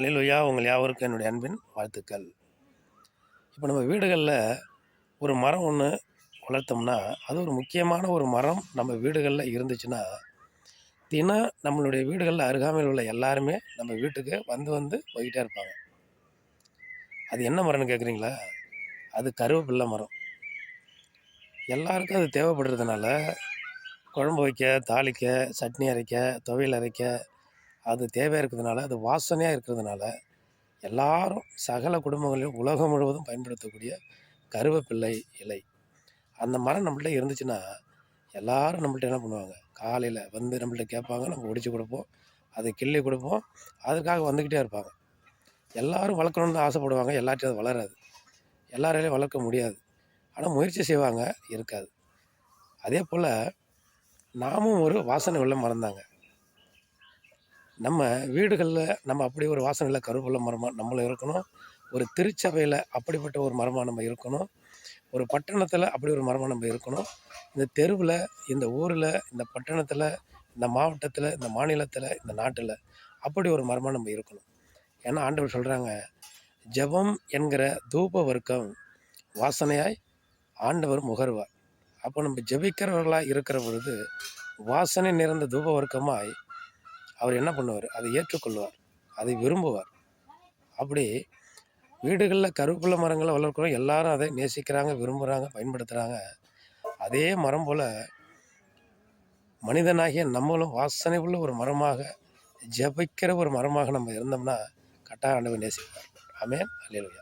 அல்லேலூயா! உங்கள் யாவருக்கும் என்னுடைய அன்பின் வாழ்த்துக்கள். இப்போ நம்ம வீடுகளில் ஒரு மரம் ஒன்று வளர்த்தோம்னா, அது ஒரு முக்கியமான ஒரு மரம் நம்ம வீடுகளில் இருந்துச்சுன்னா, தினம் நம்மளுடைய வீடுகளில் அருகாமையில் உள்ள எல்லாருமே நம்ம வீட்டுக்கு வந்து வந்து போய்கிட்டே இருப்பாங்க. அது என்ன மரம்னு கேட்குறீங்களா? அது கருவேப்பில்லை மரம். எல்லாருக்கும் அது தேவைப்படுறதுனால, குழம்பு வைக்க, தாளிக்க, சட்னி அரைக்க, துவையல் அரைக்க, அது தேவையா இருக்கிறதுனால, அது வாசனையாக இருக்கிறதுனால, எல்லாரும் சகல குடும்பங்களிலும் உலகம் முழுவதும் பயன்படுத்தக்கூடிய கருவேப்பிள்ளை இலை. அந்த மரம் நம்மள்ட்ட இருந்துச்சுன்னா, எல்லாரும் நம்மள்ட்ட என்ன பண்ணுவாங்க, காலையில வந்து நம்மள்ட்ட கேட்பாங்க. நம்ம ஒடிச்சு கொடுப்போம். அதை கிள்ளி கொடுப்போம். அதுக்காக வந்துக்கிட்டே இருப்பாங்க. எல்லாரும் வளர்க்கணுன்னு ஆசைப்படுவாங்க. எல்லார்ட்டையும் அது வளராது. எல்லாராலையும் வளர்க்க முடியாது. ஆனால் முயற்சி செய்வாங்க, இருக்காது. அதேபோல் நாமும் ஒரு வாசனை உள்ள மரம் தாங்க. நம்ம வீடுகளில் நம்ம அப்படி ஒரு வாசனை உள்ள கருவேப்பிலை மரமாக நம்மளும் இருக்கணும். ஒரு திருச்சபையில் அப்படிப்பட்ட ஒரு மரமாக நம்ம இருக்கணும். ஒரு பட்டணத்தில் அப்படி ஒரு மரமாக நம்ம இருக்கணும். இந்த தெருவில், இந்த ஊரில், இந்த பட்டணத்தில், இந்த மாவட்டத்தில், இந்த மாநிலத்தில், இந்த நாட்டில் அப்படி ஒரு மரமாக நம்ம இருக்கணும். ஏன்னா ஆண்டவர் சொல்கிறாங்க, ஜெபம் என்கிற தூப வர்க்கம் வாசனையாய் ஆண்டவர் முகர்வார். அப்போ நம்ம ஜெபிக்கிறவர்களாக இருக்கிற பொழுது வாசனை நிறைந்த தூப வர்க்கமாய் அவர் என்ன பண்ணுவார், அதை ஏற்றுக்கொள்வார், அதை விரும்புவார். அப்படி வீடுகளில் கருவேப்பிலை மரங்களை வளர்க்குறோம், எல்லாரும் அதை நேசிக்கிறாங்க, விரும்புகிறாங்க, பயன்படுத்துகிறாங்க. அதே மரம் போல் மனிதனாகிய நம்மளும் வாசனை உள்ள ஒரு மரமாக, ஜெபிக்கிற ஒரு மரமாக நம்ம இருந்தோம்னா கட்டாயம் ஆண்டவர் நேசிப்பார். ஆமென். அல்லேலூயா.